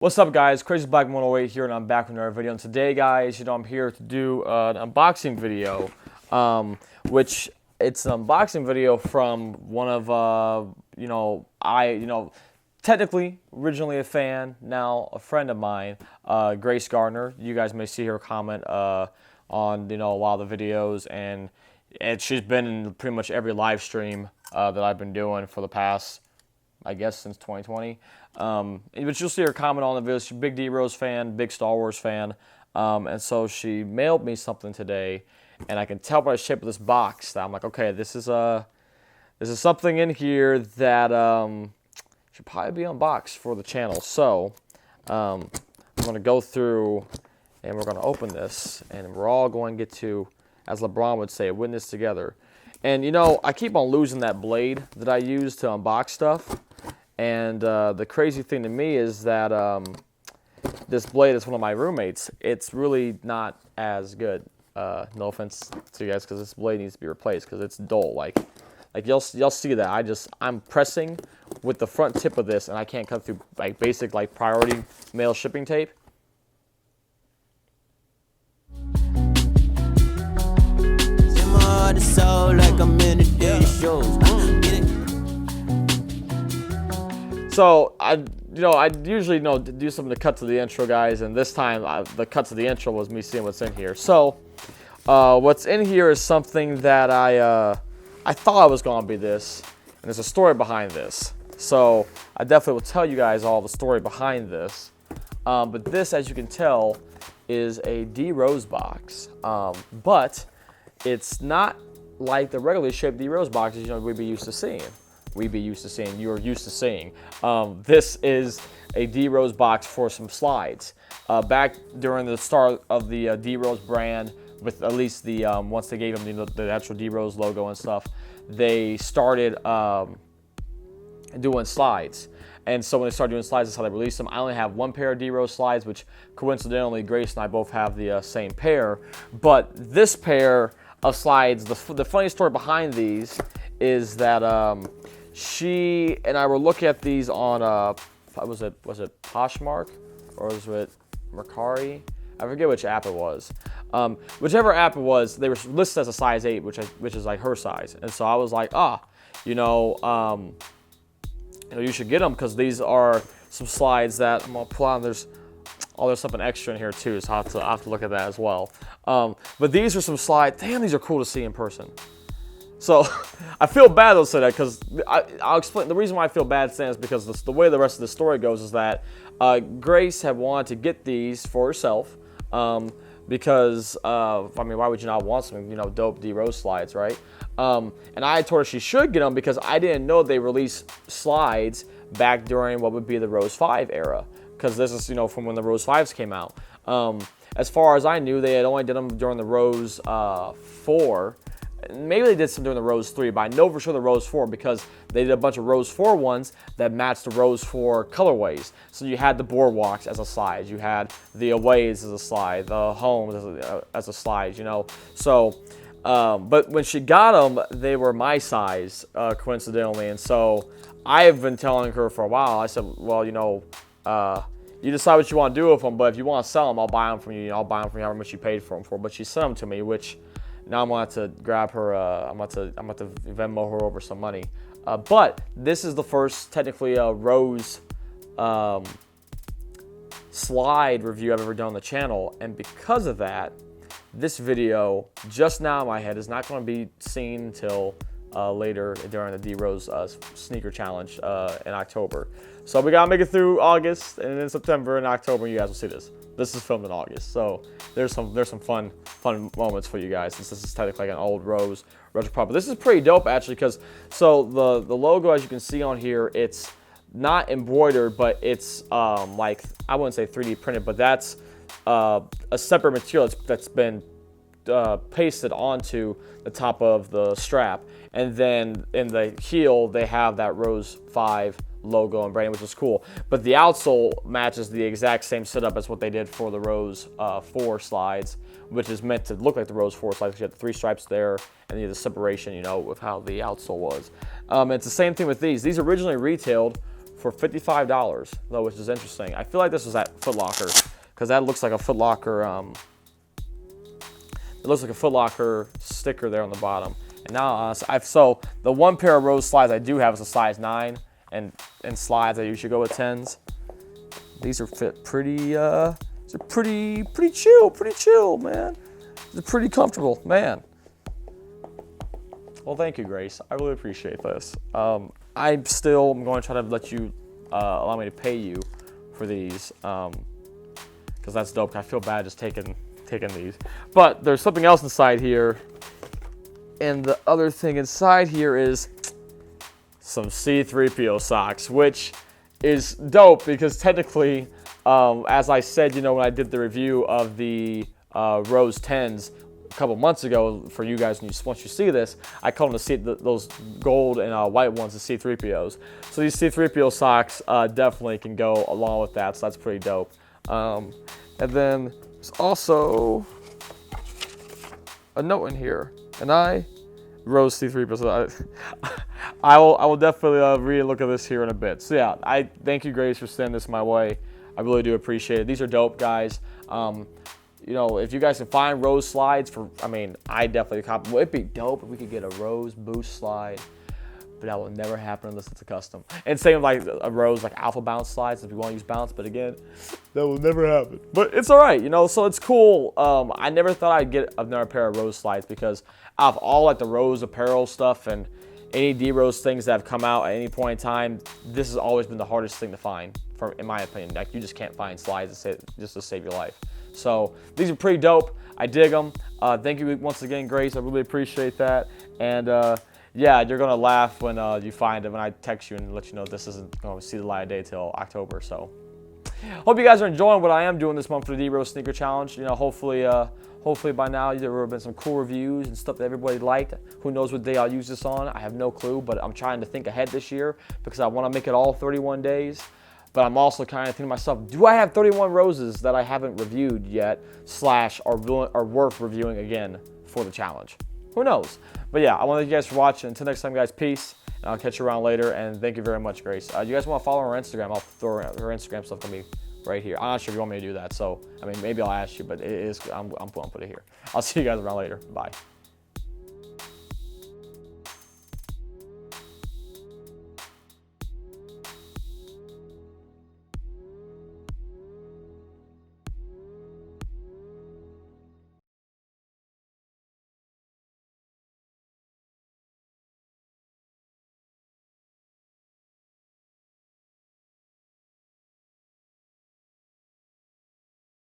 What's up, guys? Crazy Black 108 here, and I'm back with another video. And today, guys, I'm here to do an unboxing video, which it's an unboxing video from one of, technically originally a fan, now a friend of mine, Grace Gardner. You guys may see her comment on, a lot of the videos, and she's been in pretty much every live stream that I've been doing for the past, I guess, since 2020. But you'll see her comment on the video. She's a big D-Rose fan, big Star Wars fan. And so she mailed me something today, and I can tell by the shape of this box that I'm like, okay, this is something in here that should probably be unboxed for the channel. So I'm going to go through, and we're going to open this, and we're all going to get to, as LeBron would say, win this together. And, I keep on losing that blade that I use to unbox stuff. And the crazy thing to me is that this blade is one of my roommates. It's really not as good. No offense to you guys, because this blade needs to be replaced because it's dull. Like you'll see that I'm pressing with the front tip of this, and I can't cut through basic priority mail shipping tape. So I usually do something to cut to the intro, guys, and this time the cut to the intro was me seeing what's in here. So what's in here is something that I thought was gonna be this, and there's a story behind this. So I definitely will tell you guys all the story behind this. But this, as you can tell, is a D-Rose box, but it's not like the regularly shaped D-Rose boxes we'd be used to seeing. You're used to seeing. This is a D-Rose box for some slides. Back during the start of the D-Rose brand, with at least the once they gave them the actual D-Rose logo and stuff, they started doing slides. And so when they started doing slides, that's how they released them. I only have one pair of D-Rose slides, which coincidentally Grace and I both have the same pair. But this pair of slides, the funny story behind these is that she and I were looking at these on was it Poshmark or was it Mercari? I forget which app it was. Whichever app it was, they were listed as a size 8, which is like her size. And so I was like, you should get them because these are some slides that I'm gonna pull out. There's something extra in here too, so I'll have to look at that as well. But these are some slides. Damn, these are cool to see in person. So I feel bad to say that because I'll explain. The reason why I feel bad saying is because the way the rest of the story goes is that Grace had wanted to get these for herself because why would you not want some dope D-Rose slides, right? And I told her she should get them because I didn't know they released slides back during what would be the Rose 5 era, because this is from when the Rose 5s came out. As far as I knew, they had only did them during the Rose 4. Maybe they did some during the Rose 3, but I know for sure the Rose 4 because they did a bunch of Rose 4 ones that matched the Rose 4 colorways. So you had the boardwalks as a slide, you had the aways as a slide, the homes as a slide, So, but when she got them, they were my size, coincidentally. And so I've been telling her for a while, I said, well, you decide what you want to do with them, but if you want to sell them, I'll buy them from you. I'll buy them from you however much you paid for them for. But she sent them to me, which now I'm going to have to grab her, I'm going to Venmo her over some money. But this is the first, technically, Rose slide review I've ever done on the channel. And because of that, this video, just now in my head, is not going to be seen until later during the D-Rose sneaker challenge in October. So we got to make it through August, and then in September and October, you guys will see this. This is filmed in August, so there's some fun moments for you guys. This is technically like an old Rose retro prop. But this is pretty dope actually, because so the logo, as you can see on here, it's not embroidered, but it's like, I wouldn't say 3D printed, but that's a separate material that's been pasted onto the top of the strap, and then in the heel they have that Rose 5 logo and branding, which is cool. But the outsole matches the exact same setup as what they did for the Rose 4 slides, which is meant to look like the Rose 4 slides. You have the 3 stripes there, and you have the separation, with how the outsole was. It's the same thing with these. These originally retailed for $55, though, which is interesting. I feel like this was at Foot Locker, because that looks like a Foot Locker, it looks like a Foot Locker sticker there on the bottom. And now, so the one pair of Rose slides I do have is a size 9, and slides I usually go with 10s. These are fit pretty, they're pretty chill, man. They're pretty comfortable, man. Well, thank you, Grace. I really appreciate this. I'm still going to try to let you, allow me to pay you for these, because that's dope. I feel bad just taking these. But there's something else inside here. And the other thing inside here is some C3PO socks, which is dope because technically, as I said, you know, when I did the review of the Rose 10s a couple months ago for you guys, once you see this, I call them those gold and white ones, the C3POs. So these C3PO socks definitely can go along with that, so that's pretty dope. And then there's also a note in here, and Rose C3PO. So I will definitely read and look at this here in a bit. So yeah, I thank you, Grace, for sending this my way. I really do appreciate it. These are dope, guys. You know, if you guys can find Rose slides for, I mean, I definitely cop. Well, it'd be dope if we could get a Rose Boost slide, but that will never happen unless it's a custom. And same like a Rose like Alpha Bounce slides if you want to use bounce, but again, that will never happen. But it's all right, you know. So it's cool. I never thought I'd get another pair of Rose slides because out of all like the Rose apparel stuff and any D-Rose things that have come out at any point in time, this has always been the hardest thing to find, in my opinion. Like, you just can't find slides just to save your life. So these are pretty dope. I dig them. Thank you once again, Grace. I really appreciate that. And yeah, you're gonna laugh when you find them, and I text you and let you know this isn't going to see the light of day till October. So hope you guys are enjoying what I am doing this month for the D-Rose Sneaker Challenge. You know, hopefully by now there have been some cool reviews and stuff that everybody liked. Who knows what day I'll use this on? I have no clue, but I'm trying to think ahead this year because I want to make it all 31 days. But I'm also kind of thinking to myself, do I have 31 roses that I haven't reviewed yet, / are worth reviewing again for the challenge? Who knows? But yeah, I want to thank you guys for watching. Until next time, guys, peace. And I'll catch you around later. And thank you very much, Grace. You guys want to follow her on Instagram? I'll throw her Instagram stuff to me right here. I'm not sure if you want me to do that. So, I mean, maybe I'll ask you, but I'm putting it here. I'll see you guys around later. Bye.